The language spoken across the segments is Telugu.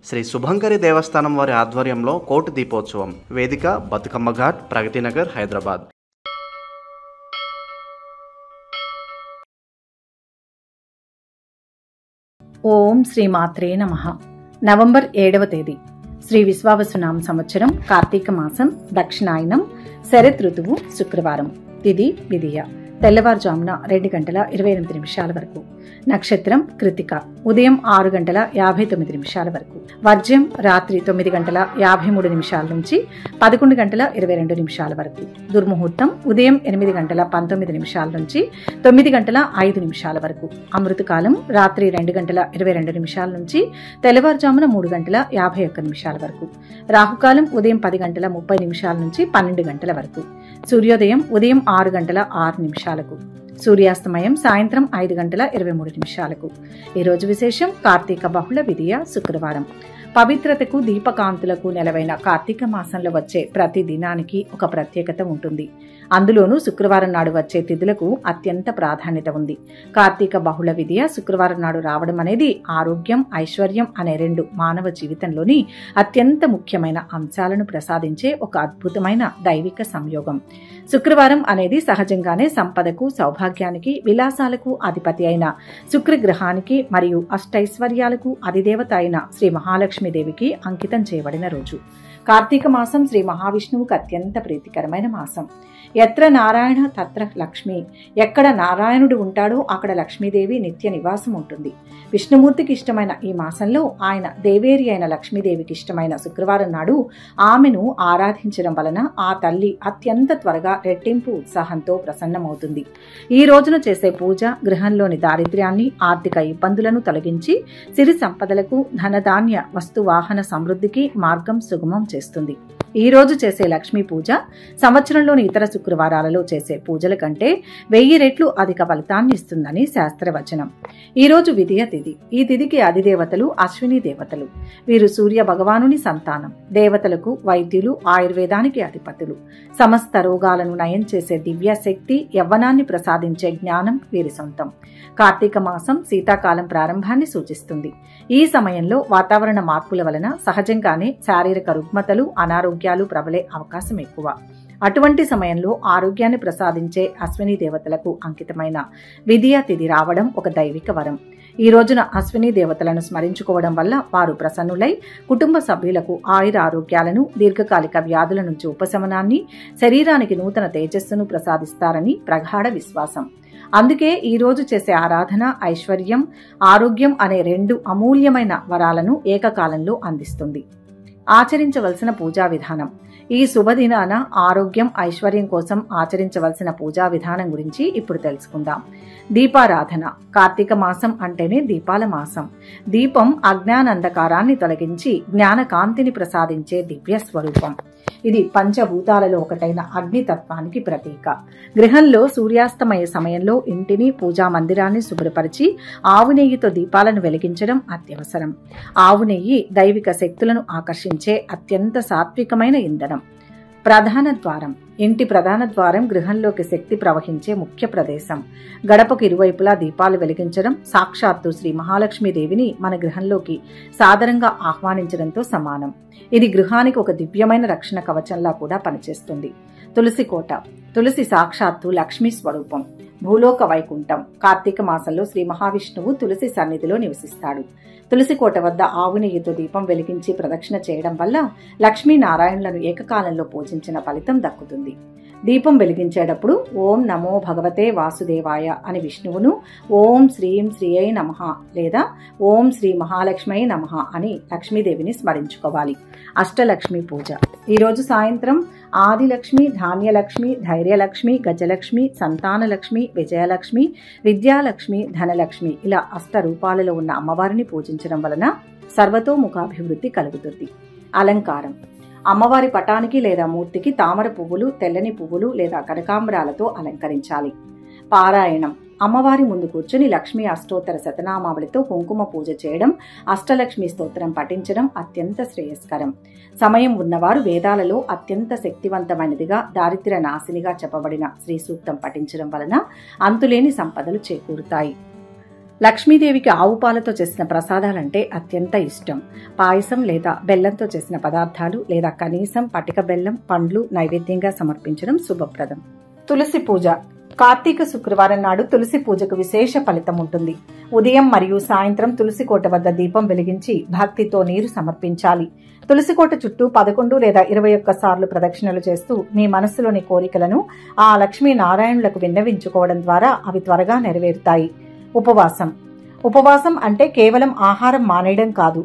శ్రీ శుభంకరి దేవస్థానం వారి ఆధ్వర్యంలో కోటి దీపోత్సవం. వేదిక బతుకమ్మ ఘాట్, ప్రగతినగర్, హైదరాబాద్. ఓం శ్రీ మాత్రే నమః. నవంబర్ 7వ తేదీ శ్రీ విశ్వావసునామ సంవత్సరం, కార్తీక మాసం, దక్షిణాయనం, శరత్ ఋతువు, శుక్రవారం. తిథి విధియ. తెల్లవారుజామున 2:28 వరకు. నక్షత్రం కృతిక. ఉదయం 6:59 వరకు. వర్జ్యం రాత్రి 9:53 నుంచి 11:22 వరకు. దుర్ముహూర్తం ఉదయం 8:19 నుంచి 9:05 వరకు. అమృతకాలం రాత్రి 2:22 నుంచి తెల్లవారుజామున 3:51 వరకు. రాహుకాలం ఉదయం 10:30 నుంచి 12 గంటల వరకు. సూర్యోదయం ఉదయం 6:06. సూర్యాస్తమయం సాయంత్రం 5:23. ఈ రోజు విశేషం కార్తీక బహుళ విధియ, శుక్రవారం. పవిత్రతకు, దీపకాంతులకు నెలవైన కార్తీక మాసంలో వచ్చే ప్రతి దినానికి ఒక ప్రత్యేకత ఉంటుంది. అందులోనూ శుక్రవారం నాడు వచ్చే తిథులకు అత్యంత ప్రాధాన్యత ఉంది. కార్తీక బహుళ విధియ శుక్రవారం నాడు రావడం అనేది ఆరోగ్యం, ఐశ్వర్యం అనే రెండు మానవ జీవితంలోని అత్యంత ముఖ్యమైన అంశాలను ప్రసాదించే ఒక అద్భుతమైన దైవిక సంయోగం. శుక్రవారం అనేది సహజంగానే సంపదకు, సౌభాగ్యానికి, విలాసాలకు అధిపతి అయిన శుక్రగ్రహానికి మరియు అష్టైశ్వర్యాలకు అధిదేవత అయిన శ్రీ మహాలక్ష్మీదేవికి అంకితం చేయబడిన రోజు. కార్తీక మాసం శ్రీ మహావిష్ణువుకు అత్యంత ప్రీతికరమైన మాసం. ఎత్ర నారాయణ తత్ర లక్ష్మి. ఎక్కడ నారాయణుడు ఉంటాడో అక్కడ లక్ష్మీదేవి నిత్య నివాసం ఉంటుంది. విష్ణుమూర్తికి ఇష్టమైన ఈ మాసంలో ఆయన దేవేరి అయిన లక్ష్మీదేవికి ఇష్టమైన శుక్రవారం నాడు ఆమెను ఆరాధించడం వలన ఆ తల్లి అత్యంత త్వరగా రెట్టింపు ఉత్సాహంతో ప్రసన్నమవుతుంది. ఈ రోజున చేసే పూజ గృహంలోని దారిద్ర్యాన్ని, ఆర్థిక ఇబ్బందులను తొలగించి సిరి సంపదలకు, ధనధాన్య వస్తువాహన సమృద్ధికి మార్గం సుగమం చేస్తుంది. ఈ రోజు చేసే లక్ష్మీ పూజ సంవత్సరంలోని ఇతర శుక్రవారాలలో చేసే పూజల కంటే 1000 రెట్లు అధిక ఫలితాన్ని ఇస్తుందని శాస్త్రవచనం. ఈ రోజు విధియ తిథి. ఈ తిథికి అధిదేవతలు అశ్విని దేవతలు. వీరు సూర్య భగవానుని సంతానం. దేవతలకు వైద్యులు, ఆయుర్వేదానికి అధిపతులు. సమస్త రోగాలను నయం చేసే దివ్య శక్తి, యవ్వనాన్ని ప్రసాదించే జ్ఞానం వీరి సొంతం. కార్తీక మాసం శీతాకాలం ప్రారంభాన్ని సూచిస్తుంది. ఈ సమయంలో వాతావరణ మార్పుల వలన సహజంగానే శారీరక రుగ్మతలు, అనారోగ్యాలు ప్రబలే అవకాశం ఎక్కువ. అటువంటి సమయంలో ఆరోగ్యాన్ని ప్రసాదించే అశ్విని దేవతలకు అంకితమైన విధియ తిథి రావడం ఒక దైవిక వరం. ఈ రోజున అశ్విని దేవతలను స్మరించుకోవడం వల్ల వారు ప్రసన్నులై కుటుంబ సభ్యులకు ఆయుర ఆరోగ్యాలను, దీర్ఘకాలిక వ్యాధుల నుంచి ఉపశమనాన్ని, శరీరానికి నూతన తేజస్సును ప్రసాదిస్తారని ప్రగాఢ విశ్వాసం. అందుకే ఈ రోజు చేసే ఆరాధన ఐశ్వర్యం, ఆరోగ్యం అనే రెండు అమూల్యమైన వరాలను ఏకకాలంలో అందిస్తుంది. ఆచరించవలసిన పూజా విధానం. ఈ శుభదినాన ఆరోగ్యం, ఐశ్వర్యం కోసం ఆచరించవలసిన పూజా విధానం గురించి ఇప్పుడు తెలుసుకుందాం. దీపారాధన. కార్తీక మాసం అంటేనే దీపాల మాసం. దీపం అజ్ఞానంధకారాన్ని తొలగించి జ్ఞానకాంతిని ప్రసాదించే దివ్య స్వరూపం. ఇది పంచభూతాలలో ఒకటైన అగ్నితత్వానికి ప్రతీక. గృహంలో సూర్యాస్తమయ సమయంలో ఇంటిని, పూజా మందిరాన్ని శుభ్రపరిచి ఆవు నెయ్యితో దీపాలను వెలిగించడం అత్యవసరం. ఆవు నెయ్యి దైవిక శక్తులను ఆకర్షించే అత్యంత సాత్వికమైన ఇంధనం. ప్రధాన ద్వారం. ఇంటి ప్రధాన ద్వారం గృహంలోకి శక్తి ప్రవహించే ముఖ్య ప్రదేశం. గడపకు ఇరువైపులా దీపాలు వెలిగించడం సాక్షాత్తు శ్రీ మహాలక్ష్మీదేవిని మన గృహంలోకి సాదరంగా ఆహ్వానించడంతో సమానం. ఇది గృహానికి ఒక దివ్యమైన రక్షణ కవచంలా కూడా పనిచేస్తుంది. తులసి కోట. తులసి సాక్షాత్తు లక్ష్మీ స్వరూపం. భూలోక వైకుంఠం. కార్తీక మాసంలో శ్రీ మహావిష్ణువు తులసి సన్నిధిలో నివసిస్తాడు. తులసి కోట వద్ద ఆవు నెయ్యితో దీపం వెలిగించి ప్రదక్షిణ చేయడం వల్ల లక్ష్మీనారాయణులను ఏకకాలంలో పూజించిన ఫలితం దక్కుతుంది. దీపం వెలిగించేటప్పుడు ఓం నమో భగవతే వాసుదేవాయ అని విష్ణువును, ఓం శ్రీం శ్రీయై నమః లేదా ఓం శ్రీ మహాలక్ష్మీ నమః అని లక్ష్మీదేవిని స్మరించుకోవాలి. అష్టలక్ష్మి పూజ. ఈరోజు సాయంత్రం ఆదిలక్ష్మి, ధాన్యలక్ష్మి, ధైర్యలక్ష్మి, గజలక్ష్మి, సంతానలక్ష్మి, విజయలక్ష్మి, విద్యాలక్ష్మి, ధనలక్ష్మి ఇలా అష్ట రూపాలలో ఉన్న అమ్మవారిని పూజించడం వలన సర్వతోముఖాభివృద్ధి కలుగుతుంది. అలంకారం. అమ్మవారి పటానికి లేదా మూర్తికి తామర పువ్వులు, తెల్లని పువ్వులు లేదా కనకాంబరాలతో అలంకరించాలి. పారాయణం. అమ్మవారి ముందు కూర్చుని లక్ష్మీ అష్టోత్తర శతనామావళితో కుంకుమ పూజ చేయడం, అష్టలక్ష్మి స్తోత్రం పఠించడం అత్యంత శ్రేయస్కరం. సమయం ఉన్నవారు వేదాలలో అత్యంత శక్తివంతమైనదిగా, దారిద్ర్య నాశినిగా చెప్పబడిన శ్రీ సూక్తం పఠించడం వలన అంతులేని సంపదలు చేకూరుతాయి. లక్ష్మీదేవికి ఆవు పాలతో చేసిన ప్రసాదాలంటే అత్యంత ఇష్టం. పాయసం లేదా బెల్లంతో చేసిన పదార్థాలు లేదా కనీసం పటిక బెల్లం, పండ్లు నైవేద్యంగా సమర్పించడం శుభప్రదం. తులసి పూజ. కార్తీక శుక్రవారం నాడు తులసి పూజకు విశేష ఫలితం ఉంటుంది. ఉదయం మరియు సాయంత్రం తులసి కోట వద్ద దీపం వెలిగించి భక్తితో నీరు సమర్పించాలి. తులసి కోట చుట్టూ 11 లేదా 21 సార్లు ప్రదక్షిణలు చేస్తూ మీ మనస్సులోని కోరికలను ఆ లక్ష్మీనారాయణులకు విన్నవించుకోవడం ద్వారా అవి త్వరగా నెరవేరుతాయి. ఉపవాసం అంటే కేవలం ఆహారం మానేయడం కాదు.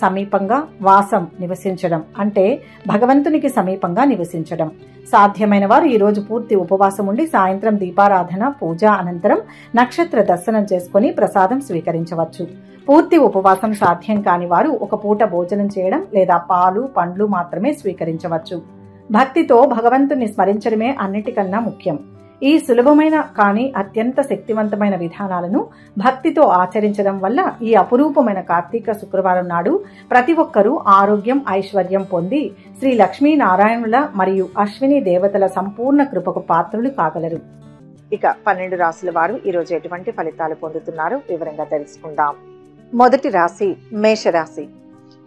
సమీపంగా వాసం నివసించడం అంటే భగవంతునికి సమీపంగా నివసించడం. సాధ్యమైన వారు ఈ రోజు పూర్తి ఉపవాసం ఉండి సాయంత్రం దీపారాధన, పూజ అనంతరం నక్షత్ర దర్శనం చేసుకుని ప్రసాదం స్వీకరించవచ్చు. పూర్తి ఉపవాసం సాధ్యం కాని వారు ఒక పూట భోజనం చేయడం లేదా పాలు, పండ్లు మాత్రమే స్వీకరించవచ్చు. భక్తితో భగవంతుని స్మరించడమే అన్నిటికన్నా ముఖ్యం. ఈ సులభమైన కానీ అత్యంత శక్తివంతమైన విధానాలను భక్తితో ఆచరించడం వల్ల ఈ అపురూపమైన కార్తీక శుక్రవారం నాడు ప్రతి ఒక్కరూ ఆరోగ్యం, ఐశ్వర్యం పొంది శ్రీ లక్ష్మీనారాయణుల మరియు అశ్విని దేవతల సంపూర్ణ కృపకు పాత్రులు కాగలరు. ఇక 12 రాశుల వారు ఈరోజు ఎటువంటి ఫలితాలు పొందుతున్నారో వివరంగా తెలుసుకుందాం. మొదటి రాశి మేషరాశి.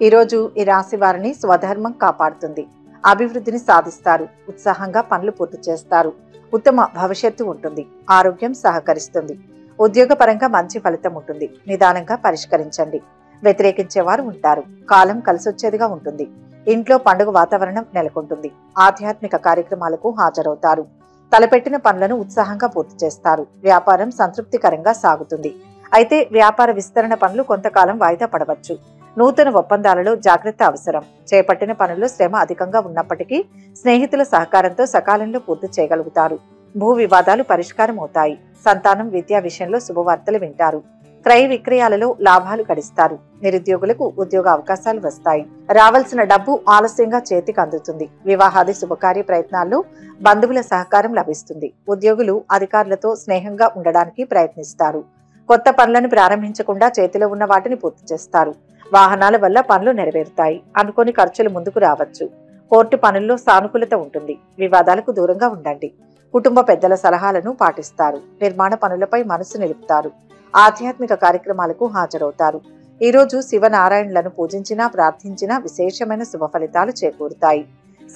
ఈరోజు ఈ రాశి వారిని స్వధర్మం కాపాడుతుంది. అభివృద్ధిని సాధిస్తారు. ఉత్సాహంగా పనులు పూర్తి చేస్తారు. ఉత్తమ భవిష్యత్తు ఉంటుంది. ఆరోగ్యం సహకరిస్తుంది. ఉద్యోగపరంగా మంచి ఫలితం ఉంటుంది. నిదానంగా పరిష్కరించండి. వ్యతిరేకించేవారు ఉంటారు. కాలం కలిసొచ్చేదిగా ఉంటుంది. ఇంట్లో పండుగ వాతావరణం నెలకొంటుంది. ఆధ్యాత్మిక కార్యక్రమాలకు హాజరవుతారు. తలపెట్టిన పనులను ఉత్సాహంగా పూర్తి చేస్తారు. వ్యాపారం సంతృప్తికరంగా సాగుతుంది. అయితే వ్యాపార విస్తరణ పనులు కొంతకాలం వాయిదా పడవచ్చు. నూతన ఒప్పందాలలో జాగ్రత్త అవసరం. చేపట్టిన పనుల్లో శ్రమ అధికంగా ఉన్నప్పటికీ స్నేహితుల సహకారంతో సకాలంలో పూర్తి చేయగలుగుతారు. భూ వివాదాలు పరిష్కారం అవుతాయి. సంతానం, విద్యా విషయంలో శుభవార్తలు వింటారు. క్రయ విక్రయాలలో లాభాలు గడిస్తారు. నిరుద్యోగులకు ఉద్యోగ అవకాశాలు వస్తాయి. రావాల్సిన డబ్బు ఆలస్యంగా చేతికి అందుతుంది. వివాహాది శుభకార్య ప్రయత్నాల్లో బంధువుల సహకారం లభిస్తుంది. ఉద్యోగులు అధికారులతో స్నేహంగా ఉండడానికి ప్రయత్నిస్తారు. కొత్త పనులను ప్రారంభించకుండా చేతిలో ఉన్న వాటిని పూర్తి చేస్తారు. వాహనాల వల్ల పనులు నెరవేరుతాయి. అనుకోని ఖర్చులు ముందుకు రావచ్చు. కోర్టు పనుల్లో సానుకూలత ఉంటుంది. వివాదాలకు దూరంగా ఉండండి. కుటుంబ పెద్దల సలహాలను పాటిస్తారు. నిర్మాణ పనులపై మనసు నిలుపుతారు. ఆధ్యాత్మిక కార్యక్రమాలకు హాజరవుతారు. ఈరోజు శివనారాయణులను పూజించినా ప్రార్థించినా విశేషమైన శుభ ఫలితాలు చేకూరుతాయి.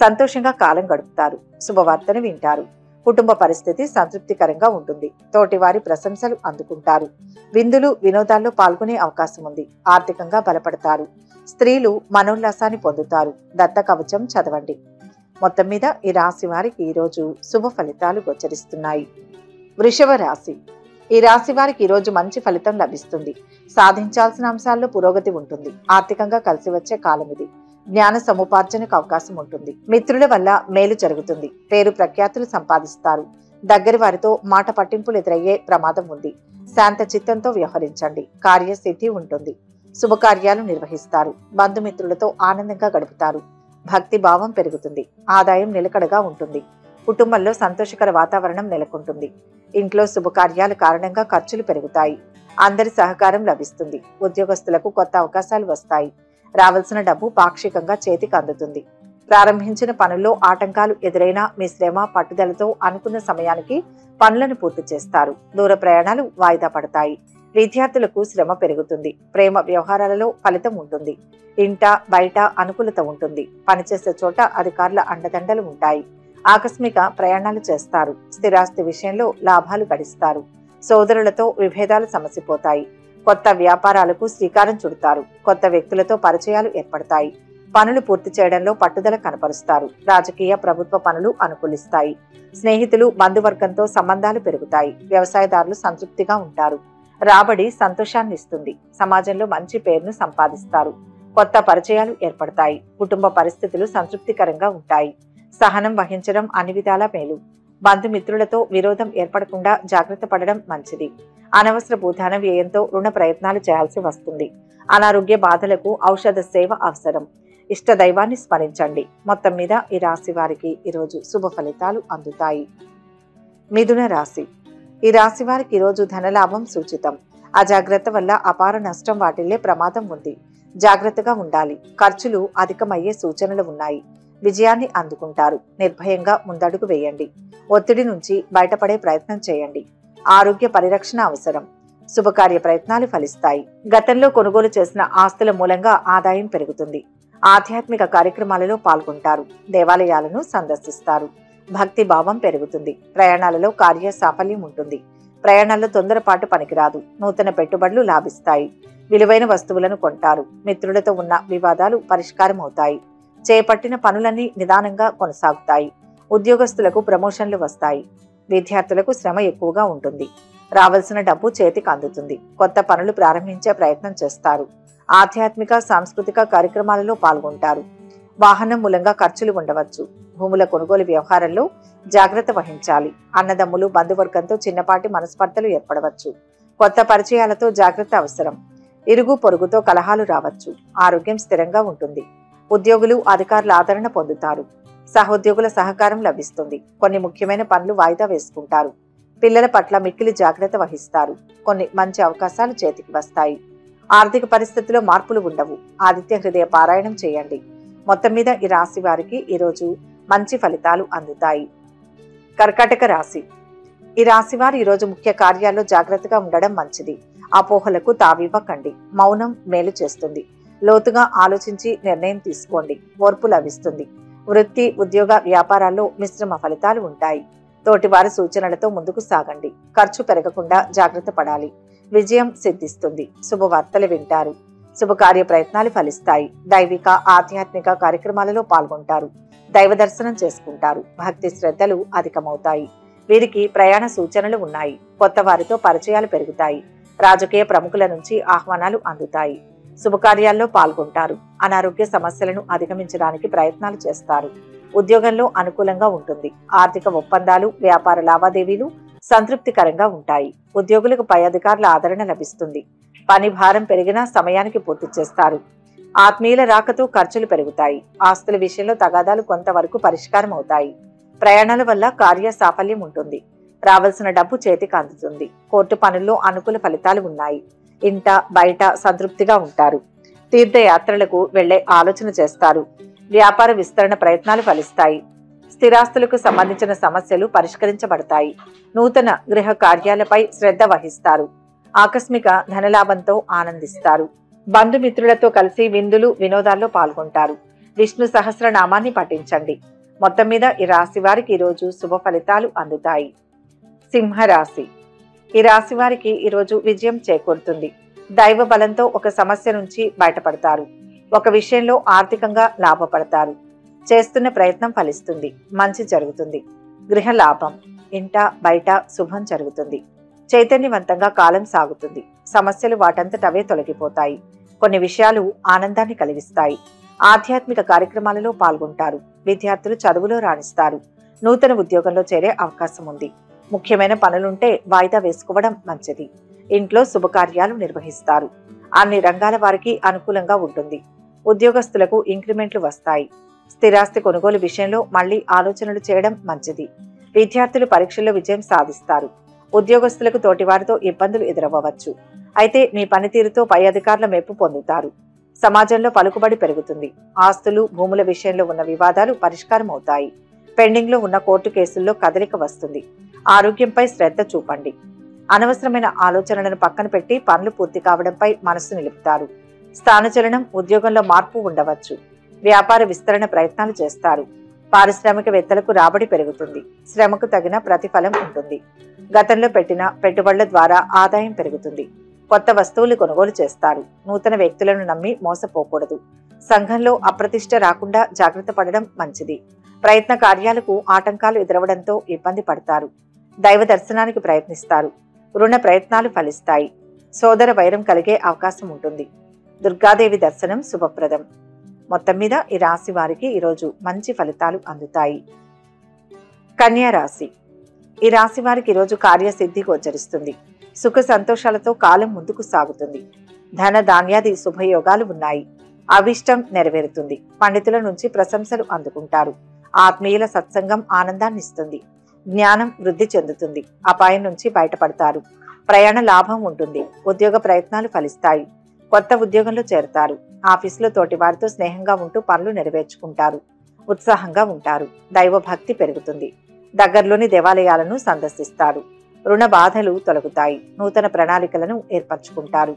సంతోషంగా కాలం గడుపుతారు. శుభవార్తను వింటారు. కుటుంబ పరిస్థితి సంతృప్తికరంగా ఉంటుంది. తోటివారి ప్రశంసలు అందుకుంటారు. విందులు, వినోదాల్లో పాల్గొనే అవకాశం ఉంది. ఆర్థికంగా బలపడతారు. స్త్రీలు మనోల్లాసాన్ని పొందుతారు. దత్త కవచం చదవండి. మొత్తం మీద ఈ రాశి వారికి ఈరోజు శుభ ఫలితాలు గోచరిస్తున్నాయి. వృషభ రాశి. ఈ రాశి వారికి ఈరోజు మంచి ఫలితం లభిస్తుంది. సాధించాల్సిన అంశాల్లో పురోగతి ఉంటుంది. ఆర్థికంగా కలిసి వచ్చే కాలం ఇది. జ్ఞాన సముపార్జనకు అవకాశం ఉంటుంది. మిత్రుల వల్ల మేలు జరుగుతుంది. పేరు ప్రఖ్యాతులు సంపాదిస్తారు. దగ్గరి వారితో మాట పట్టింపులు ఎదురయ్యే ప్రమాదం ఉంది. శాంత చిత్తంతో వ్యవహరించండి. కార్యసిద్ధి ఉంటుంది. శుభకార్యాలు నిర్వహిస్తారు. బంధుమిత్రులతో ఆనందంగా గడుపుతారు. భక్తి భావం పెరుగుతుంది. ఆదాయం నిలకడగా ఉంటుంది. కుటుంబంలో సంతోషకర వాతావరణం నెలకొంటుంది. ఇంట్లో శుభకార్యాల కారణంగా ఖర్చులు పెరుగుతాయి. అందరి సహకారం లభిస్తుంది. ఉద్యోగస్తులకు కొత్త అవకాశాలు వస్తాయి. రావాల్సిన డబ్బు పాక్షికంగా చేతికి అందుతుంది. ప్రారంభించిన పనుల్లో ఆటంకాలు ఎదురైనా మీ శ్రమ, పట్టుదలతో అనుకున్న సమయానికి పనులను పూర్తి చేస్తారు. దూర ప్రయాణాలు వాయిదా పడతాయి. విద్యార్థులకు శ్రమ పెరుగుతుంది. ప్రేమ వ్యవహారాలలో ఫలితం ఉంటుంది. ఇంట బయట అనుకూలత ఉంటుంది. పనిచేసే చోట అధికారుల అండదండలు ఉంటాయి. ఆకస్మిక ప్రయాణాలు చేస్తారు. స్థిరాస్తి విషయంలో లాభాలు గడిస్తారు. సోదరులతో విభేదాలు సమసిపోతాయి. కొత్త వ్యాపారాలకు శ్రీకారం చుడతారు. కొత్త వ్యక్తులతో పరిచయాలు ఏర్పడతాయి. పనులు పూర్తి చేయడంలో పట్టుదల కనపరుస్తారు. రాజకీయ, ప్రభుత్వ పనులు అనుకూలిస్తాయి. స్నేహితులు, బంధువర్గంతో సంబంధాలు పెరుగుతాయి. వ్యవసాయదారులు సంతృప్తిగా ఉంటారు. రాబడి సంతోషాన్ని ఇస్తుంది. సమాజంలో మంచి పేరును సంపాదిస్తారు. కొత్త పరిచయాలు ఏర్పడతాయి. కుటుంబ పరిస్థితులు సంతృప్తికరంగా ఉంటాయి. సహనం వహించడం అన్ని విధాలా మేలు. బంధుమిత్రులతో విరోధం ఏర్పడకుండా జాగ్రత్త పడడం మంచిది. అనవసరపు ధన వ్యయంతో రుణ ప్రయత్నాలు చేయాల్సి వస్తుంది. అనారోగ్య బాధలకు ఔషధ సేవ అవసరం. ఇష్ట దైవాన్ని స్మరించండి. మొత్తం మీద ఈ రాశి వారికి ఈరోజు శుభ ఫలితాలు అందుతాయి. మిథున రాశి. ఈ రాశి వారికి ఈరోజు ధనలాభం సూచితం. అజాగ్రత్త వల్ల అపార నష్టం వాటిల్లే ప్రమాదం ఉంది. జాగ్రత్తగా ఉండాలి. ఖర్చులు అధికమయ్యే సూచనలు ఉన్నాయి. విజయాన్ని అందుకుంటారు. నిర్భయంగా ముందడుగు వేయండి. ఒత్తిడి నుంచి బయటపడే ప్రయత్నం చేయండి. ఆరోగ్య పరిరక్షణ అవసరం. శుభకార్య ప్రయత్నాలు ఫలిస్తాయి. గతంలో కొనుగోలు చేసిన ఆస్తుల మూలంగా ఆదాయం పెరుగుతుంది. ఆధ్యాత్మిక కార్యక్రమాలలో పాల్గొంటారు. దేవాలయాలను సందర్శిస్తారు. భక్తి భావం పెరుగుతుంది. ప్రయాణాలలో కార్య సాఫల్యం ఉంటుంది. ప్రయాణాల్లో తొందరపాటు పనికిరాదు. నూతన పెట్టుబడులు లాభిస్తాయి. విలువైన వస్తువులను కొంటారు. మిత్రులతో ఉన్న వివాదాలు పరిష్కారం అవుతాయి. చేపట్టిన పనులన్నీ నిదానంగా కొనసాగుతాయి. ఉద్యోగస్తులకు ప్రమోషన్లు వస్తాయి. విద్యార్థులకు శ్రమ ఎక్కువగా ఉంటుంది. రావాల్సిన డబ్బు చేతికి అందుతుంది. కొత్త పనులు ప్రారంభించే ప్రయత్నం చేస్తారు. ఆధ్యాత్మిక సాంస్కృతిక కార్యక్రమాలలో పాల్గొంటారు. వాహనం మూలంగా ఖర్చులు ఉండవచ్చు. భూముల కొనుగోలు వ్యవహారంలో జాగ్రత్త వహించాలి. అన్నదమ్ములు బంధువర్గంతో చిన్నపాటి మనస్పర్ధలు ఏర్పడవచ్చు. కొత్త పరిచయాలతో జాగ్రత్త అవసరం. ఇరుగు పొరుగుతో కలహాలు రావచ్చు. ఆరోగ్యం స్థిరంగా ఉంటుంది. ఉద్యోగులు అధికారుల ఆదరణ పొందుతారు. సహోద్యోగుల సహకారం లభిస్తుంది. కొన్ని ముఖ్యమైన పనులు వాయిదా వేసుకుంటారు. పిల్లల పట్ల మిక్కిలి జాగ్రత్త వహిస్తారు. కొన్ని మంచి అవకాశాలు చేతికి వస్తాయి. ఆర్థిక పరిస్థితిలో మార్పులు ఉండవు. ఆదిత్య హృదయ పారాయణం చేయండి. మొత్తం మీద ఈ రాశి వారికి ఈరోజు మంచి ఫలితాలు అందుతాయి. కర్కాటక రాశి. ఈ రాశి వారు ఈరోజు ముఖ్య కార్యాల్లో జాగ్రత్తగా ఉండడం మంచిది. అపోహలకు తావివ్వకండి. మౌనం మేలు చేస్తుంది. లోతుగా ఆలోచించి నిర్ణయం తీసుకోండి. ఓర్పు లభిస్తుంది. వృత్తి, ఉద్యోగ, వ్యాపారాల్లో మిశ్రమ ఫలితాలు ఉంటాయి. తోటివారి సూచనలతో ముందుకు సాగండి. ఖర్చు పెరగకుండా జాగ్రత్త పడాలి. విజయం సిద్ధిస్తుంది. శుభవార్తలు వింటారు. శుభకార్య ప్రయత్నాలు ఫలిస్తాయి. దైవిక, ఆధ్యాత్మిక కార్యక్రమాలలో పాల్గొంటారు. దైవ దర్శనం చేసుకుంటారు. భక్తి శ్రద్ధలు అధికమవుతాయి. వీరికి ప్రయాణ సూచనలు ఉన్నాయి. కొత్త వారితో పరిచయాలు పెరుగుతాయి. రాజకీయ ప్రముఖుల నుంచి ఆహ్వానాలు అందుతాయి. శుభకార్యాల్లో పాల్గొంటారు. అనారోగ్య సమస్యలను అధిగమించడానికి ప్రయత్నాలు చేస్తారు. ఉద్యోగంలో అనుకూలంగా ఉంటుంది. ఆర్థిక ఒప్పందాలు, వ్యాపార లావాదేవీలు సంతృప్తికరంగా ఉంటాయి. ఉద్యోగులకు పై అధికారుల ఆదరణ లభిస్తుంది. పని భారం పెరిగినా సమయానికి పూర్తి చేస్తారు. ఆత్మీయుల రాకతో ఖర్చులు పెరుగుతాయి. ఆస్తుల విషయంలో తగాదాలు కొంతవరకు పరిష్కారం అవుతాయి. ప్రయాణాల వల్ల కార్య సాఫల్యం ఉంటుంది. రావాల్సిన డబ్బు చేతికి అందుతుంది. కోర్టు పనుల్లో అనుకూల ఫలితాలు ఉన్నాయి. ఇంట బయట సంతృప్తిగా ఉంటారు. తీర్థయాత్రలకు వెళ్లే ఆలోచన చేస్తారు. వ్యాపార విస్తరణ ప్రయత్నాలు ఫలిస్తాయి. స్థిరాస్తులకు సంబంధించిన సమస్యలు పరిష్కరించబడతాయి. నూతన గృహ కార్యాలపై శ్రద్ధ వహిస్తారు. ఆకస్మిక ధనలాభంతో ఆనందిస్తారు. బంధుమిత్రులతో కలిసి విందులు, వినోదాల్లో పాల్గొంటారు. విష్ణు సహస్రనామాన్ని పఠించండి. మొత్తం మీద ఈ రాశి వారికి ఈరోజు శుభ ఫలితాలు అందుతాయి. సింహరాశి. ఈ రాశి వారికి ఈరోజు విజయం చేకూరుతుంది. దైవ బలంతో ఒక సమస్య నుంచి బయటపడతారు. ఒక విషయంలో ఆర్థికంగా లాభపడతారు. చేస్తున్న ప్రయత్నం ఫలిస్తుంది. మంచి జరుగుతుంది. గృహ లాభం. ఇంట బయట శుభం జరుగుతుంది. చైతన్యవంతంగా కాలం సాగుతుంది. సమస్యలు వాటంతటవే తొలగిపోతాయి. కొన్ని విషయాలు ఆనందాన్ని కలిగిస్తాయి. ఆధ్యాత్మిక కార్యక్రమాలలో పాల్గొంటారు. విద్యార్థులు చదువులో రాణిస్తారు. నూతన ఉద్యోగంలో చేరే అవకాశం ఉంది. ముఖ్యమైన పనులుంటే వాయిదా వేసుకోవడం మంచిది. ఇంట్లో శుభకార్యాలు నిర్వహిస్తారు. అన్ని రంగాల వారికి అనుకూలంగా ఉంటుంది. ఉద్యోగస్తులకు ఇంక్రిమెంట్లు వస్తాయి. స్థిరాస్తి కొనుగోలు విషయంలో మళ్లీ ఆలోచనలు చేయడం మంచిది. విద్యార్థులు పరీక్షల్లో విజయం సాధిస్తారు. ఉద్యోగస్తులకు తోటివారితో ఇబ్బందులు ఎదురవ్వచ్చు. అయితే మీ పనితీరుతో పై అధికారుల మెప్పు పొందుతారు. సమాజంలో పలుకుబడి పెరుగుతుంది. ఆస్తులు, భూముల విషయంలో ఉన్న వివాదాలు పరిష్కారం అవుతాయి. పెండింగ్ లో ఉన్న కోర్టు కేసుల్లో కదలిక వస్తుంది. ఆరోగ్యంపై శ్రద్ధ చూపండి. అనవసరమైన ఆలోచనలను పక్కన పెట్టి పనులు పూర్తి కావడంపై మనస్సు నిలుపుతారు. స్థానచలనం, ఉద్యోగంలో మార్పు ఉండవచ్చు. వ్యాపార విస్తరణ ప్రయత్నాలు చేస్తారు. పారిశ్రామికవేత్తలకు రాబడి పెరుగుతుంది. శ్రమకు తగిన ప్రతిఫలం ఉంటుంది. గతంలో పెట్టిన పెట్టుబడుల ద్వారా ఆదాయం పెరుగుతుంది. కొత్త వస్తువులు కొనుగోలు చేస్తారు. నూతన వ్యక్తులను నమ్మి మోసపోకూడదు. సంఘంలో అప్రతిష్ట రాకుండా జాగ్రత్త పడడం మంచిది. ప్రయత్న కార్యాలకు ఆటంకాలు ఎదురవడంతో ఇబ్బంది పడతారు. దైవ దర్శనానికి ప్రయత్నిస్తారు. రుణ ప్రయత్నాలు ఫలిస్తాయి. సోదర వైరం కలిగే అవకాశం ఉంటుంది. దుర్గాదేవి దర్శనం శుభప్రదం. మొత్తం మీద ఈ రాశి వారికి ఈరోజు మంచి ఫలితాలు అందుతాయి. కన్యా రాశి. ఈ రాశి వారికి ఈరోజు కార్యసిద్ధి గోచరిస్తుంది. సుఖ సంతోషాలతో కాలం ముందుకు సాగుతుంది. ధన ధాన్యాది శుభయోగాలు ఉన్నాయి. అవిష్టం నెరవేరుతుంది. పండితుల నుంచి ప్రశంసలు అందుకుంటారు. ఆత్మీయుల సత్సంగం ఆనందాన్ని ఇస్తుంది. జ్ఞానం వృద్ధి చెందుతుంది. అపాయం నుంచి బయటపడతారు. ప్రయాణ లాభం ఉంటుంది. ఉద్యోగ ప్రయత్నాలు ఫలిస్తాయి. కొత్త ఉద్యోగంలో చేరతారు. ఆఫీసులో తోటి వారితో స్నేహంగా ఉంటూ పనులు నెరవేర్చుకుంటారు. ఉత్సాహంగా ఉంటారు. దైవ భక్తి పెరుగుతుంది. దగ్గరలోని దేవాలయాలను సందర్శిస్తారు. రుణ బాధలు తొలగుతాయి. నూతన ప్రణాళికలను ఏర్పరచుకుంటారు.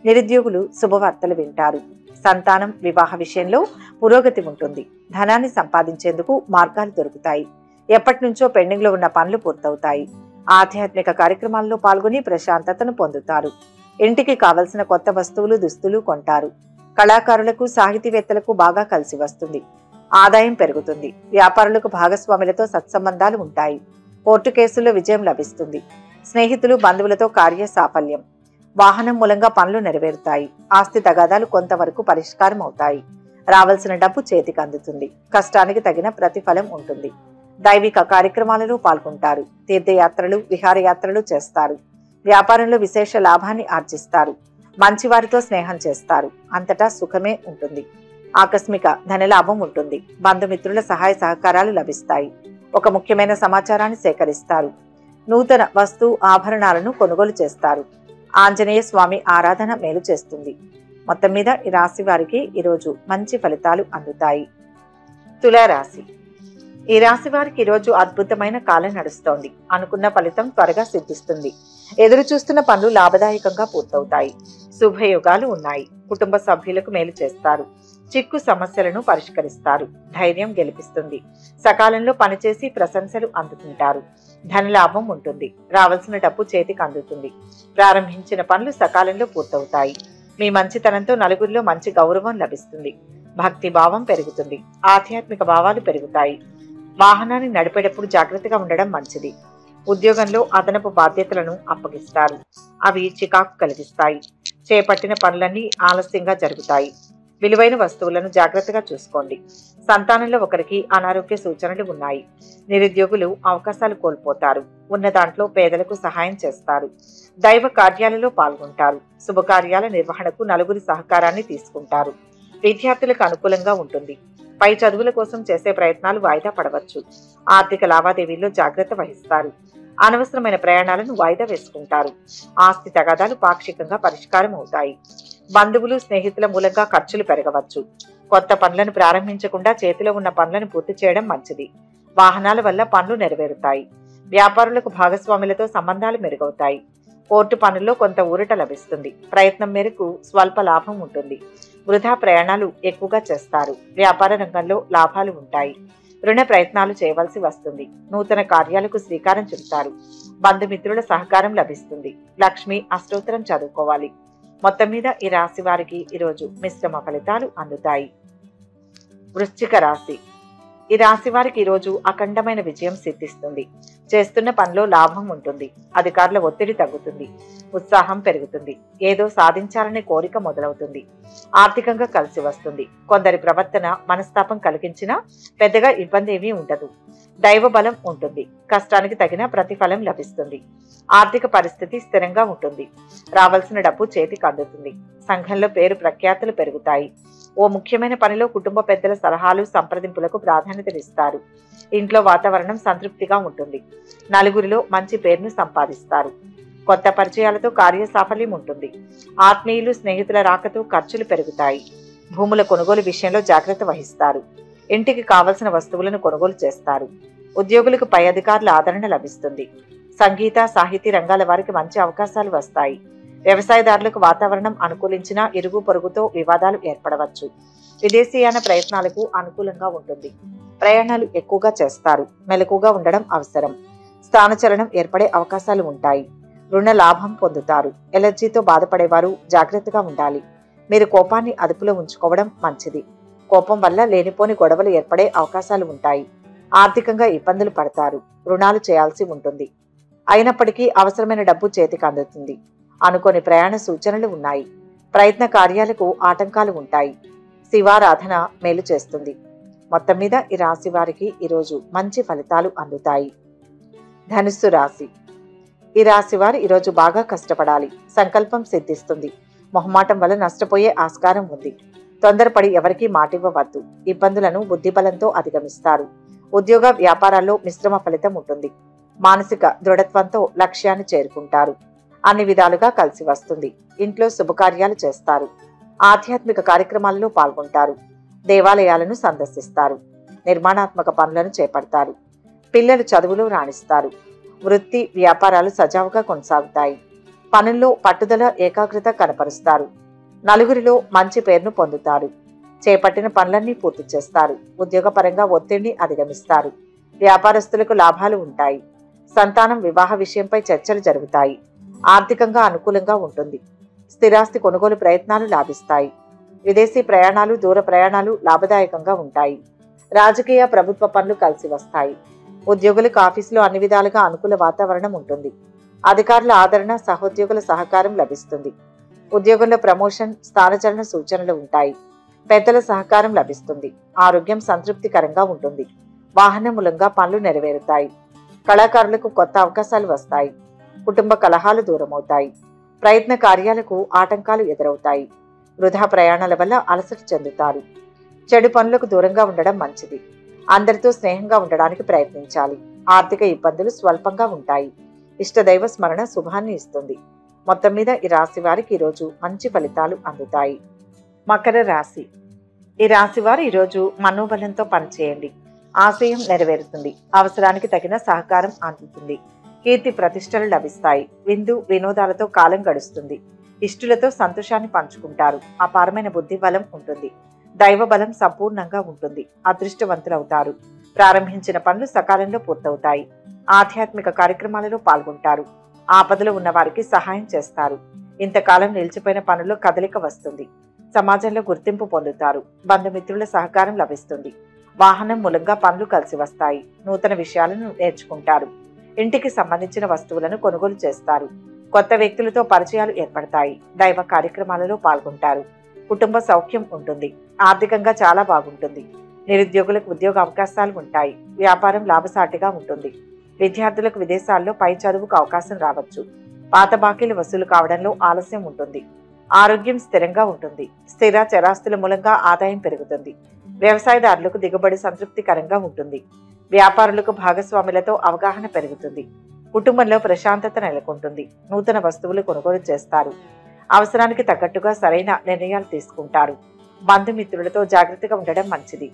నిరుద్యోగులు శుభవార్తలు వింటారు. సంతానం, వివాహ విషయంలో పురోగతి ఉంటుంది. ధనాన్ని సంపాదించేందుకు మార్గాలు దొరుకుతాయి. ఎప్పటి నుంచో పెండింగ్ లో ఉన్న పనులు పూర్తవుతాయి. ఆధ్యాత్మిక కార్యక్రమాల్లో పాల్గొని ప్రశాంతతను పొందుతారు. ఇంటికి కావలసిన కొత్త వస్తువులు, దుస్తులు కొంటారు. కళాకారులకు, సాహితీవేత్తలకు బాగా కలిసి వస్తుంది. ఆదాయం పెరుగుతుంది. వ్యాపారులకు భాగస్వాములతో సత్సంబంధాలు ఉంటాయి. కోర్టు కేసుల్లో విజయం లభిస్తుంది. స్నేహితులు, బంధువులతో కార్య సాఫల్యం. వాహనం మూలంగా పనులు నెరవేరుతాయి. ఆస్తి తగాదాలు కొంతవరకు పరిష్కారం అవుతాయి. రావాల్సిన డబ్బు చేతికి అందుతుంది. కష్టానికి తగిన ప్రతిఫలం ఉంటుంది. దైవిక కార్యక్రమాలలో పాల్గొంటారు. తీర్థయాత్రలు, విహారయాత్రలు చేస్తారు. వ్యాపారంలో విశేష లాభాన్ని ఆర్జిస్తారు. మంచివారితో స్నేహం చేస్తారు. అంతటా సుఖమే ఉంటుంది. ఆకస్మిక ధనలాభం ఉంటుంది. బంధుమిత్రుల సహాయ సహకారాలు లభిస్తాయి. ఒక ముఖ్యమైన సమాచారాన్ని సేకరిస్తారు. నూతన వస్తు ఆభరణాలను కొనుగోలు చేస్తారు. ఆంజనేయ స్వామి ఆరాధన మేలు చేస్తుంది. మొత్తం మీద ఈ రాశి వారికి ఈరోజు మంచి ఫలితాలు అందుతాయి. తులారాశి. ఈ రాశి వారికి ఈరోజు అద్భుతమైన కాలం నడుస్తోంది. అనుకున్న ఫలితం త్వరగా సిద్ధిస్తుంది. ఎదురు చూస్తున్న పనులు లాభదాయకంగా పూర్తవుతాయి. శుభయోగాలు ఉన్నాయి. కుటుంబ సభ్యులకు మేలు చేస్తారు. చిక్కు సమస్యలను పరిష్కరిస్తారు. ధైర్యం గెలిపిస్తుంది. సకాలంలో పనిచేసి ప్రశంసలు అందుకుంటారు. ధనలాభం ఉంటుంది. రావాల్సిన డబ్బు చేతికి అందుతుంది. ప్రారంభించిన పనులు సకాలంలో పూర్తవుతాయి. మీ మంచితనంతో నలుగురిలో మంచి గౌరవం లభిస్తుంది. భక్తి భావం పెరుగుతుంది. ఆధ్యాత్మిక భావాలు పెరుగుతాయి. వాహనాన్ని నడిపేటప్పుడు జాగ్రత్తగా ఉండడం మంచిది. ఉద్యోగంలో అదనపు బాధ్యతలను అప్పగిస్తారు. అవి చికాకు కలిగిస్తాయి. చేపట్టిన పనులన్నీ ఆలస్యంగా జరుగుతాయి. విలువైన వస్తువులను జాగ్రత్తగా చూసుకోండి. సంతానంలో ఒకరికి అనారోగ్య సూచనలు ఉన్నాయి. నిరుద్యోగులు అవకాశాలు కోల్పోతారు. ఉన్న దాంట్లో పేదలకు సహాయం చేస్తారు. దైవ కార్యాలలో పాల్గొంటారు. శుభకార్యాల నిర్వహణకు నలుగురి సహకారాన్ని తీసుకుంటారు. విద్యార్థులకు అనుకూలంగా ఉంటుంది. పై చదువుల కోసం చేసే ప్రయత్నాలు వాయిదా పడవచ్చు. ఆర్థిక లావాదేవీల్లో జాగ్రత్త వహిస్తారు. అనవసరమైన ప్రయాణాలను వాయిదా వేసుకుంటారు. ఆస్తి తగాదాలు పాక్షికంగా పరిష్కారం అవుతాయి. బంధువులు, స్నేహితుల మూలంగా ఖర్చులు పెరగవచ్చు. కొత్త పనులను ప్రారంభించకుండా చేతిలో ఉన్న పనులను పూర్తి చేయడం మంచిది. వాహనాల వల్ల పనులు నెరవేరుతాయి. వ్యాపారులకు భాగస్వాములతో సంబంధాలు మెరుగవుతాయి. కోర్టు పనుల్లో కొంత ఊరట లభిస్తుంది. ప్రయత్నం మేరకు స్వల్ప లాభం ఉంటుంది. వృధా ప్రయాణాలు ఎక్కువగా చేస్తారు. వ్యాపార రంగంలో లాభాలు ఉంటాయి. రుణ ప్రయత్నాలు చేయవలసి వస్తుంది. నూతన కార్యాలకు శ్రీకారం చుడతారు. బంధుమిత్రుల సహకారం లభిస్తుంది. లక్ష్మి అష్టోత్తరం చదువుకోవాలి. మొత్తం మీద ఈ రాశి వారికి ఈరోజు మిశ్రమ ఫలితాలు అందుతాయి. వృశ్చిక రాశి. ఈ రాశి వారికి ఈరోజు అఖండమైన విజయం సిద్ధిస్తుంది. చేస్తున్న పనిలో లాభం ఉంటుంది. అధికారుల ఒత్తిడి తగ్గుతుంది. ఉత్సాహం పెరుగుతుంది. ఏదో సాధించాలనే కోరిక మొదలవుతుంది. ఆర్థికంగా కలిసి వస్తుంది. కొందరి ప్రవర్తన మనస్తాపం కలిగించినా పెద్దగా ఇబ్బంది ఏమీ ఉండదు. దైవ బలం ఉంటుంది. కష్టానికి తగిన ప్రతిఫలం లభిస్తుంది. ఆర్థిక పరిస్థితి స్థిరంగా ఉంటుంది. రావాల్సిన డబ్బు చేతికి అందుతుంది. సంఘంలో పేరు ప్రఖ్యాతులు పెరుగుతాయి. ఓ ముఖ్యమైన పనిలో కుటుంబ పెద్దల సలహాలు, సంప్రదింపులకు ప్రాధాన్యతనిస్తారు. ఇంట్లో వాతావరణం సంతృప్తిగా ఉంటుంది. నలుగురిలో మంచి పేరును సంపాదిస్తారు. కొత్త పరిచయాలతో కార్య సాఫల్యం ఉంటుంది. ఆత్మీయులు, స్నేహితుల రాకతో ఖర్చులు పెరుగుతాయి. భూముల కొనుగోలు విషయంలో జాగ్రత్త వహిస్తారు. ఇంటికి కావలసిన వస్తువులను కొనుగోలు చేస్తారు. ఉద్యోగులకు పై అధికారుల ఆదరణ లభిస్తుంది. సంగీత, సాహితీ రంగాల వారికి మంచి అవకాశాలు వస్తాయి. వ్యవసాయదారులకు వాతావరణం అనుకూలించినా ఇరుగు పొరుగుతో వివాదాలు ఏర్పడవచ్చు. విదేశీయాన ప్రయత్నాలకు అనుకూలంగా ఉంటుంది. ప్రయాణాలు ఎక్కువగా చేస్తారు. మెలకుగా ఉండడం అవసరం. స్థానచలనం ఏర్పడే అవకాశాలు ఉంటాయి. రుణ లాభం పొందుతారు. ఎలర్జీతో బాధపడేవారు జాగ్రత్తగా ఉండాలి. మీరు కోపాన్ని అదుపులో ఉంచుకోవడం మంచిది. కోపం వల్ల లేనిపోని గొడవలు ఏర్పడే అవకాశాలు ఉంటాయి. ఆర్థికంగా ఇబ్బందులు పడతారు. రుణాలు చేయాల్సి ఉంటుంది. అయినప్పటికీ అవసరమైన డబ్బు చేతికి అందుతుంది. అనుకోని ప్రయాణ సూచనలు ఉన్నాయి. ప్రయత్న కార్యాలకు ఆటంకాలు ఉంటాయి. శివారాధన మేలు చేస్తుంది. మొత్తం మీద ఈ రాశి వారికి ఈరోజు మంచి ఫలితాలు అందుతాయి. ధనుస్సు రాశి. ఈ రాశి వారు ఈరోజు బాగా కష్టపడాలి. సంకల్పం సిద్ధిస్తుంది. మొహమాటం వల్ల నష్టపోయే ఆస్కారం ఉంది. తొందరపడి ఎవరికీ మాటివ్వవద్దు. ఇబ్బందులను బుద్ధిబలంతో అధిగమిస్తారు. ఉద్యోగ వ్యాపారాల్లో మిశ్రమ ఫలితం ఉంటుంది. మానసిక దృఢత్వంతో లక్ష్యాన్ని చేరుకుంటారు. అన్ని విధాలుగా కలిసి వస్తుంది. ఇంట్లో శుభకార్యాలు చేస్తారు. ఆధ్యాత్మిక కార్యక్రమాల్లో పాల్గొంటారు. దేవాలయాలను సందర్శిస్తారు. నిర్మాణాత్మక పనులను చేపడతారు. పిల్లలు చదువులో రాణిస్తారు. వృత్తి వ్యాపారాలు సజావుగా కొనసాగుతాయి. పనుల్లో పట్టుదల ఏకాగ్రత కనపరుస్తారు. నలుగురిలో మంచి పేరును పొందుతారు. చేపట్టిన పనులన్నీ పూర్తి చేస్తారు. ఉద్యోగపరంగా ఒత్తిడిని అధిగమిస్తారు. వ్యాపారస్తులకు లాభాలు ఉంటాయి. సంతానం వివాహ విషయంపై చర్చలు జరుగుతాయి. ఆర్థికంగా అనుకూలంగా ఉంటుంది. స్థిరాస్తి కొనుగోలు ప్రయత్నాలు లాభిస్తాయి. విదేశీ ప్రయాణాలు దూర ప్రయాణాలు లాభదాయకంగా ఉంటాయి. రాజకీయ ప్రభుత్వ పనులు కలిసి వస్తాయి. ఉద్యోగులకు ఆఫీసులో అన్ని విధాలుగా అనుకూల వాతావరణం ఉంటుంది. అధికారుల ఆదరణ సహోద్యోగుల సహకారం లభిస్తుంది. ఉద్యోగంలో ప్రమోషన్ స్థానచలన సూచనలు ఉంటాయి. పెద్దల సహకారం లభిస్తుంది. ఆరోగ్యం సంతృప్తికరంగా ఉంటుంది. వాహన మూలంగా పనులు నెరవేరుతాయి. కళాకారులకు కొత్త అవకాశాలు వస్తాయి. కుటుంబ కలహాలు దూరమవుతాయి. ప్రయత్న కార్యాలకు ఆటంకాలు ఎదురవుతాయి. వృధా ప్రయాణాల వల్ల అలసట చెందుతారు. చెడు పనులకు దూరంగా ఉండడం మంచిది. అందరితో స్నేహంగా ఉండడానికి ప్రయత్నించాలి. ఆర్థిక ఇబ్బందులు స్వల్పంగా ఉంటాయి. ఇష్టదైవ స్మరణ శుభాన్ని ఇస్తుంది. మొత్తం మీద ఈ రాశి వారికి ఈరోజు మంచి ఫలితాలు అందుతాయి. మకర రాశి. ఈ రాశి వారు ఈరోజు మనోబలంతో పనిచేయండి. ఆశయం నెరవేరుతుంది. అవసరానికి తగిన సహకారం అందుతుంది. కీర్తి ప్రతిష్టలు లభిస్తాయి. విందు వినోదాలతో కాలం గడుస్తుంది. ఇష్టులతో సంతోషాన్ని పంచుకుంటారు. అపారమైన బుద్ధి బలం ఉంటుంది. దైవ బలం సంపూర్ణంగా ఉంటుంది. అదృష్టవంతులవుతారు. ప్రారంభించిన పనులు సకాలంలో పూర్తవుతాయి. ఆధ్యాత్మిక కార్యక్రమాలలో పాల్గొంటారు. ఆపదలో ఉన్న వారికి సహాయం చేస్తారు. ఇంతకాలం నిలిచిపోయిన పనుల్లో కదలిక వస్తుంది. సమాజంలో గుర్తింపు పొందుతారు. బంధుమిత్రుల సహకారం లభిస్తుంది. వాహనం మూలంగా పనులు కలిసి వస్తాయి. నూతన విషయాలను నేర్చుకుంటారు. ఇంటికి సంబంధించిన వస్తువులను కొనుగోలు చేస్తారు. కొత్త వ్యక్తులతో పరిచయాలు ఏర్పడతాయి. దైవ కార్యక్రమాలలో పాల్గొంటారు. కుటుంబ సౌఖ్యం ఉంటుంది. ఆర్థికంగా చాలా బాగుంటుంది. నిరుద్యోగులకు ఉద్యోగ అవకాశాలు ఉంటాయి. వ్యాపారం లాభసాటిగా ఉంటుంది. విద్యార్థులకు విదేశాల్లో పై చదువుకు అవకాశం రావచ్చు. పాత బాకీలు వసూలు కావడంలో ఆలస్యం ఉంటుంది. ఆరోగ్యం స్థిరంగా ఉంటుంది. స్థిర చరాస్తుల మూలంగా ఆదాయం పెరుగుతుంది. వ్యవసాయదారులకు దిగుబడి సంతృప్తికరంగా ఉంటుంది. వ్యాపారులకు భాగస్వాములతో అవగాహన పెరుగుతుంది. కుటుంబంలో ప్రశాంతత నెలకొంటుంది. నూతన వస్తువులు కొనుగోలు చేస్తారు. అవసరానికి తగ్గట్టుగా సరైన నిర్ణయాలు తీసుకుంటారు. బంధుమిత్రులతో జాగ్రత్తగా ఉండడం మంచిది.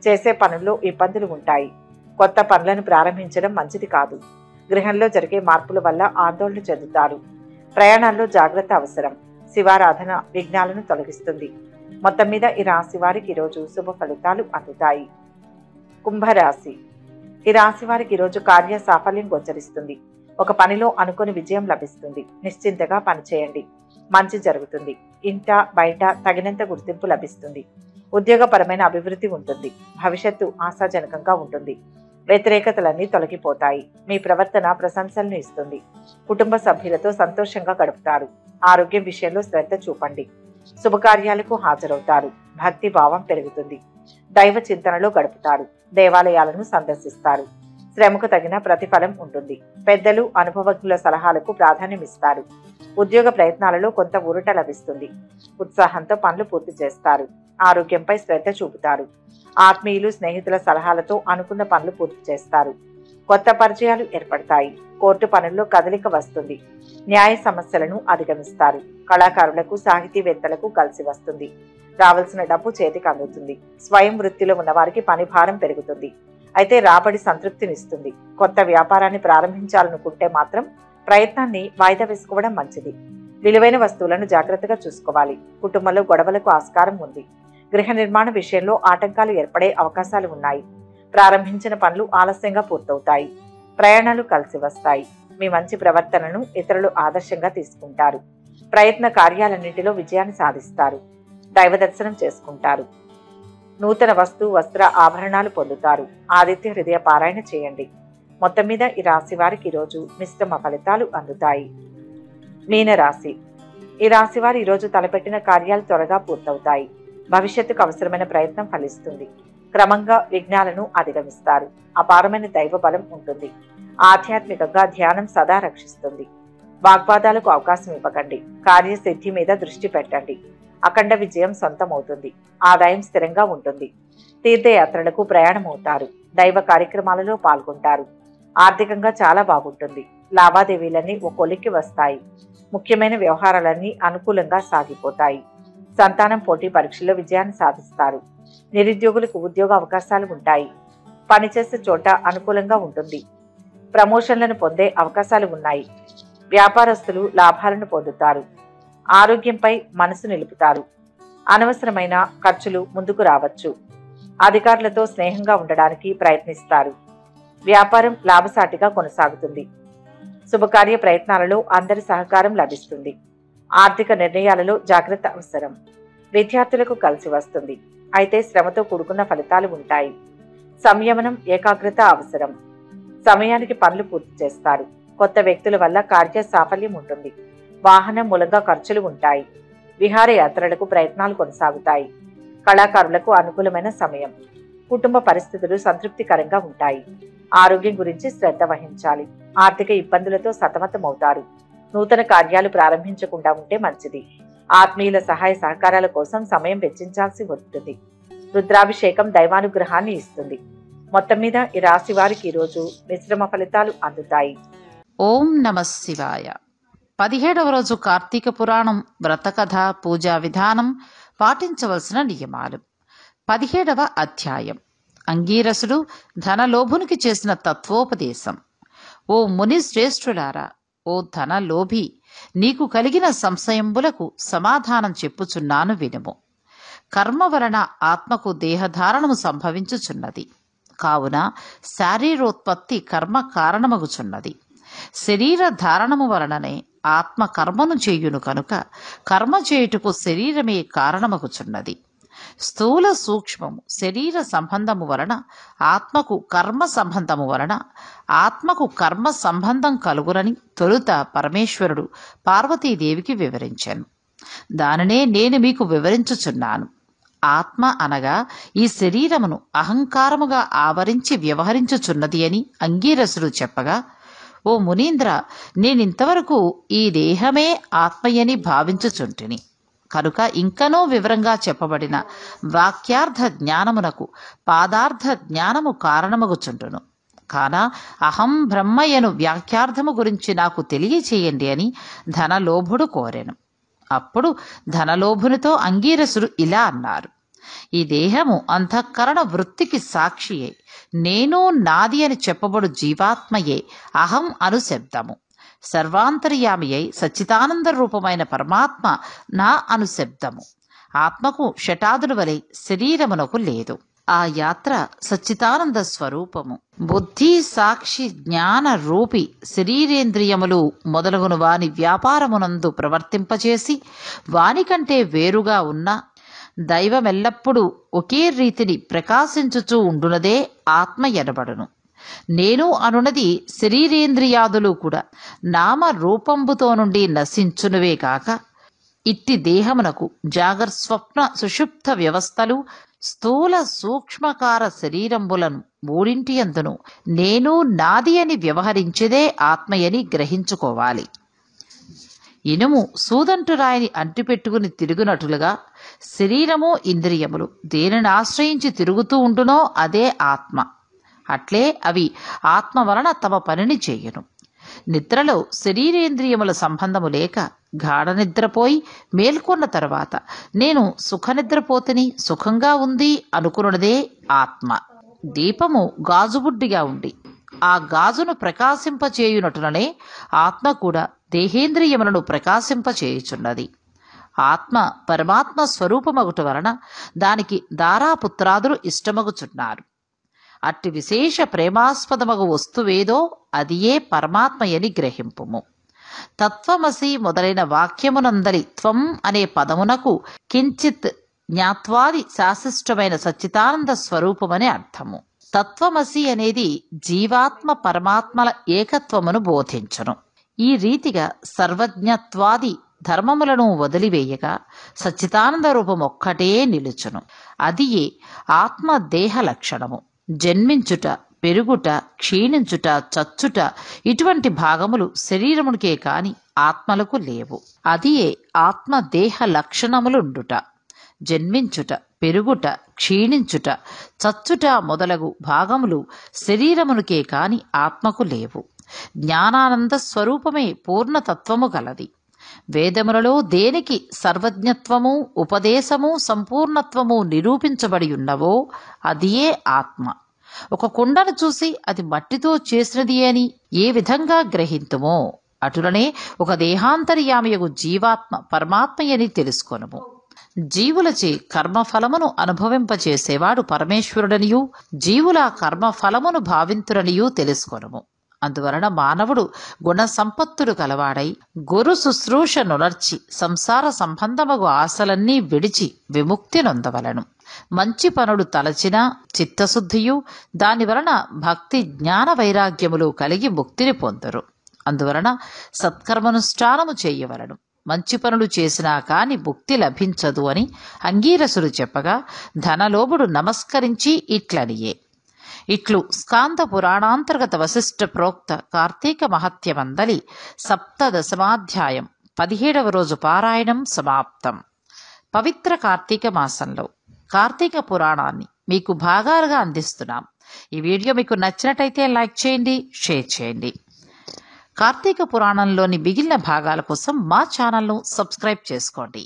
చేసే పనుల్లో ఇబ్బందులు ఉంటాయి. కొత్త పనులను ప్రారంభించడం మంచిది కాదు. గృహంలో జరిగే మార్పుల వల్ల ఆందోళన చెందుతారు. ప్రయాణాల్లో జాగ్రత్త అవసరం. శివారాధన విఘ్నాలను తొలగిస్తుంది. మొత్తం మీద ఈ రాశి వారికి ఈరోజు శుభ ఫలితాలు అందుతాయి. కుంభరాశి. ఈ రాశి వారికి ఈరోజు కార్య సాఫల్యం గోచరిస్తుంది. ఒక పనిలో అనుకోని విజయం లభిస్తుంది. నిశ్చింతగా పనిచేయండి. మంచి జరుగుతుంది. ఇంట బయట తగినంత గుర్తింపు లభిస్తుంది. ఉద్యోగపరమైన అభివృద్ధి ఉంటుంది. భవిష్యత్తు ఆశాజనకంగా ఉంటుంది. వ్యతిరేకతలన్నీ తొలగిపోతాయి. మీ ప్రవర్తన ప్రశంసలను ఇస్తుంది. కుటుంబ సభ్యులతో సంతోషంగా గడుపుతారు. ఆరోగ్యం విషయంలో శ్రద్ధ చూపండి. శుభకార్యాలకు హాజరవుతారు. భక్తి భావం పెరుగుతుంది. దైవ చింతనలో గడుపుతారు. దేవాలయాలను సందర్శిస్తారు. శ్రమకు తగిన ప్రతిఫలం ఉంటుంది. పెద్దలు అనుభవజ్ఞుల సలహాలకు ప్రాధాన్యం ఇస్తారు. ఉద్యోగ ప్రయత్నాలలో కొంత ఊరట లభిస్తుంది. ఉత్సాహంతో పనులు పూర్తి చేస్తారు. ఆరోగ్యంపై శ్రద్ధ చూపుతారు. ఆత్మీయులు స్నేహితుల సలహాలతో అనుకున్న పనులు పూర్తి చేస్తారు. కొత్త పరిచయాలు ఏర్పడతాయి. కోర్టు పనుల్లో కదలిక వస్తుంది. న్యాయ సమస్యలను అధిగమిస్తారు. కళాకారులకు సాహితీవేత్తలకు కలిసి వస్తుంది. రావాల్సిన డబ్బు చేతికి అందుతుంది. స్వయం వృత్తిలో ఉన్న వారికి పని భారం పెరుగుతుంది. అయితే రాబడి సంతృప్తినిస్తుంది. కొత్త వ్యాపారాన్ని ప్రారంభించాలనుకుంటే మాత్రం ప్రయత్నాన్ని వాయిదా వేసుకోవడం మంచిది. విలువైన వస్తువులను జాగ్రత్తగా చూసుకోవాలి. కుటుంబంలో గొడవలకు ఆస్కారం ఉంది. గృహ నిర్మాణ విషయంలో ఆటంకాలు ఏర్పడే అవకాశాలు ఉన్నాయి. ప్రారంభించిన పనులు ఆలస్యంగా పూర్తవుతాయి. ప్రయాణాలు కలిసి వస్తాయి. మీ మంచి ప్రవర్తనను ఇతరులు ఆదర్శంగా తీసుకుంటారు. ప్రయత్న కార్యాలన్నింటిలో విజయాన్ని సాధిస్తారు. దైవ దర్శనం చేసుకుంటారు. నూతన వస్త్ర ఆభరణాలు పొందుతారు. ఆదిత్య హృదయ పారాయణ చేయండి. మొత్తం మీద ఈ రాశి వారికి ఈరోజు మిశ్రమ ఫలితాలు అందుతాయి. మీనరాశి. ఈ రాశి వారు ఈరోజు తలపెట్టిన కార్యాలు త్వరగా పూర్తవుతాయి. భవిష్యత్తుకు అవసరమైన ప్రయత్నం ఫలిస్తుంది. క్రమంగా విఘ్నాలను అధిగమిస్తారు. అపారమైన దైవ బలం ఉంటుంది. ఆధ్యాత్మికంగా ధ్యానం సదా రక్షిస్తుంది. వాగ్వాదాలకు అవకాశం ఇవ్వకండి. కార్యసిద్ధి మీద దృష్టి పెట్టండి. అఖండ విజయం సొంతమవుతుంది. ఆదాయం స్థిరంగా ఉంటుంది. తీర్థయాత్రలకు ప్రయాణమవుతారు. దైవ కార్యక్రమాలలో పాల్గొంటారు. ఆర్థికంగా చాలా బాగుంటుంది. లావాదేవీలన్నీ ఓ కొలిక్కి వస్తాయి. ముఖ్యమైన వ్యవహారాలన్నీ అనుకూలంగా సాగిపోతాయి. సంతానం పోటీ పరీక్షల్లో విజయాన్ని సాధిస్తారు. నిరుద్యోగులకు ఉద్యోగ అవకాశాలు ఉంటాయి. పనిచేసే చోట అనుకూలంగా ఉంటుంది. ప్రమోషన్లను పొందే అవకాశాలు ఉన్నాయి. వ్యాపారస్తులు లాభాలను పొందుతారు. ఆరోగ్యంపై మనసు నిలుపుతారు. అనవసరమైన ఖర్చులు ముందుకు రావచ్చు. అధికారులతో స్నేహంగా ఉండడానికి ప్రయత్నిస్తారు. వ్యాపారం లాభసాటిగా కొనసాగుతుంది. శుభకార్య ప్రయత్నాలలో అందరి సహకారం లభిస్తుంది. ఆర్థిక నిర్ణయాలలో జాగ్రత్త అవసరం. విద్యార్థులకు కలిసి వస్తుంది. అయితే శ్రమతో కూడుకున్న ఫలితాలు ఉంటాయి. సంయమనం, ఏకాగ్రత అవసరం. సమయానికి పనులు పూర్తి చేస్తారు. కొత్త వ్యక్తుల వల్ల కార్య సాఫల్యం ఉంటుంది. వాహనం మూలంగా ఖర్చులు ఉంటాయి. విహారయాత్రలకు ప్రయత్నాలు కొనసాగుతాయి. కళాకారులకు అనుకూలమైన సమయం. కుటుంబ పరిస్థితులు సంతృప్తికరంగా ఉంటాయి. ఆరోగ్యం గురించి శ్రద్ధ వహించాలి. ఆర్థిక ఇబ్బందులతో సతమతమవుతారు. నూతన కార్యాలు ప్రారంభించకుండా ఉంటే మంచిది. ఆత్మీయుల సహాయ సహకారాల కోసం సమయం వెచ్చించాల్సి ఉంటుంది. రుద్రాభిషేకం దైవానుగ్రహాన్ని ఇస్తుంది. మొత్తం మీద ఈ రాశి వారికి ఈరోజు మిశ్రమ ఫలితాలు అందుతాయి. ఓం నమ శివాయ. 17వ రోజు కార్తీక పురాణం వ్రతకథ పూజా విధానం పాటించవలసిన నియమాలు. 17వ అధ్యాయం. అంగీరసుడు ధనలోభునికి చేసిన తత్వోపదేశం. ఓ ముని శ్రేష్ఠులారా, ఓ ధనలోభి, నీకు కలిగిన సంశయంబులకు సమాధానం చెప్పుచున్నాను వినుము. కర్మ వలన ఆత్మకు దేహధారణము సంభవించుచున్నది. కావున శారీరోత్పత్తి కర్మ కారణమగుచున్నది. శరీర ధారణము వలననే ఆత్మ కర్మను చేయును కనుక కర్మ చేయుటకు శరీరమే కారణమగుచున్నది. స్థూల సూక్ష్మము శరీర సంబంధము వలన ఆత్మకు కర్మ సంబంధము వలన ఆత్మకు కర్మ సంబంధం కలుగునని తొలుత పరమేశ్వరుడు పార్వతీదేవికి వివరించాను. దానినే నేను మీకు వివరించుచున్నాను. ఆత్మ అనగా ఈ శరీరమును అహంకారముగా ఆవరించి వ్యవహరించుచున్నది అని అంగీరసుడు చెప్పగా, ఓ మునీంద్ర, నేనింతవరకు ఈ దేహమే ఆత్మయని భావించుచుంటిని కనుక ఇంకనూ వివరంగా చెప్పబడిన వాక్యార్థ జ్ఞానమునకు పాదార్థ జ్ఞానము కారణమగుచుంటును. కాన అహం బ్రహ్మయను వ్యాఖ్యార్థము గురించి నాకు తెలియచేయండి అని ధనలోభుడు కోరెను. అప్పుడు ధనలోభునితో అంగీరసుడు ఇలా అన్నారు. ఈ దేహము అంతఃకరణ వృత్తికి సాక్షియే. నేను నాది అని చెప్పబడు జీవాత్మయే అహం అను శబ్దము. సర్వాంతర్యామి అయి సచ్చిదానంద రూపమైన పరమాత్మ నా అను శబ్దము. ఆత్మకు షటాదుల వలె శరీరమునకు లేదు. ఆ యాత్ర సచ్చిదానంద స్వరూపము. బుద్ధి సాక్షి జ్ఞాన రూపి శరీరేంద్రియములు మొదలగును వాని వ్యాపారమునందు ప్రవర్తింపచేసి వానికంటే వేరుగా ఉన్న దైవమెల్లప్పుడూ ఒకే రీతిని ప్రకాశించుచూ ఉండునదే ఆత్మ ఎనబడును. నేను అనున్నది శరీరేంద్రియాదులు కూడా నామ రూపంబుతో నుండి నశించునువే కాక ఇట్టి దేహమునకు జాగర్స్వప్న సుషుప్త వ్యవస్థలు స్థూల సూక్ష్మకార శరీరంబులను మూడింటి అందును నేను నాది అని వ్యవహరించేదే ఆత్మయని గ్రహించుకోవాలి. ఇనుము సూదంటురాయిని అంటిపెట్టుకుని తిరుగునట్లుగా శరీరము ఇంద్రియములు దేనిని ఆశ్రయించి తిరుగుతూ ఉండునో అదే ఆత్మ. అట్లే అవి ఆత్మ వలన తమ పనిని చేయును. నిద్రలో శరీరేంద్రియముల సంబంధము లేక గాఢ నిద్రపోయి మేల్కొన్న తర్వాత నేను సుఖనిద్రపోతిని, సుఖంగా ఉంది అనుకున్నదే ఆత్మ. దీపము గాజుబుడ్డిగా ఉండి ఆ గాజును ప్రకాశింపచేయునటుననే ఆత్మ కూడా దేహేంద్రియములను ప్రకాశింపచేయుచున్నది. ఆత్మ పరమాత్మ స్వరూపమగుట వలన దానికి దారాపుత్రాదులు ఇష్టమగుచున్నారు. అట్టి విశేష ప్రేమాస్పదమగు వస్తువేదో అదియే పరమాత్మయని గ్రహింపుము. తత్వమసి మొదలైన వాక్యమునందలి త్వం అనే పదమునకు కించిత్ జ్ఞాత్వాది శాసిష్టమైన సచ్చిదానంద స్వరూపమనే అర్థము. తత్వమసి అనేది జీవాత్మ పరమాత్మల ఏకత్వమును బోధించును. ఈ రీతిగా సర్వజ్ఞత్వాది ధర్మములను వదిలివేయగా సచ్చిదానంద రూపం ఒక్కటే నిలుచును. అది ఏ ఆత్మ దేహ లక్షణము. జన్మించుట, పెరుగుట, క్షీణించుట, చచ్చుట ఇటువంటి భాగములు శరీరమునికే కాని ఆత్మలకు లేవు. అది ఏ ఆత్మ దేహ లక్షణములుండుట. జన్మించుట, పెరుగుట, క్షీణించుట, చచ్చుట మొదలగు భాగములు శరీరమునికే కాని ఆత్మకు లేవు. జ్ఞానానంద స్వరూపమే పూర్ణతత్వము గలది. వేదములలో దేనికి సర్వజ్ఞత్వము, ఉపదేశము, సంపూర్ణత్వము నిరూపించబడి ఉన్నవో అదియే ఆత్మ. ఒక కుండను చూసి అది మట్టితో చేసినది అని ఏ విధంగా గ్రహింతుమో అటులనే ఒక దేహాంతర్యామియగు జీవాత్మ పరమాత్మయని తెలుసుకొనుము. జీవులచే కర్మఫలమును అనుభవింపచేసేవాడు పరమేశ్వరుడనియూ జీవుల కర్మఫలమును భావింతురనియూ తెలుసుకొనుము. అందువలన మానవుడు గుణ సంపత్తులు కలవాడై గురు శుశ్రూష నునర్చి సంసార సంబంధమగు ఆశలన్నీ విడిచి విముక్తి నొందవలను. మంచి పనులు తలచిన చిత్తశుద్ధియు దానివలన భక్తి జ్ఞాన వైరాగ్యములు కలిగి ముక్తిని పొందరు. అందువలన సత్కర్మనుష్ఠానము చేయవలను. మంచి పనులు చేసినా కాని ముక్తి లభించదు అని అంగీరసుడు చెప్పగా ధనలోభుడు నమస్కరించి ఇట్లనియే. ఇట్లు స్కాంద పురాణాంతర్గత వశిష్ఠ ప్రోక్త కార్తీక మహత్యమందలి 17వ 17వ రోజు పారాయణం సమాప్తం. పవిత్ర కార్తీక మాసంలో కార్తీక పురాణాన్ని మీకు భాగాలుగా అందిస్తున్నాం. ఈ వీడియో మీకు నచ్చినట్టయితే లైక్ చేయండి, షేర్ చేయండి. కార్తీక పురాణంలోని మిగిలిన భాగాల కోసం మా ఛానల్ను సబ్స్క్రైబ్ చేసుకోండి.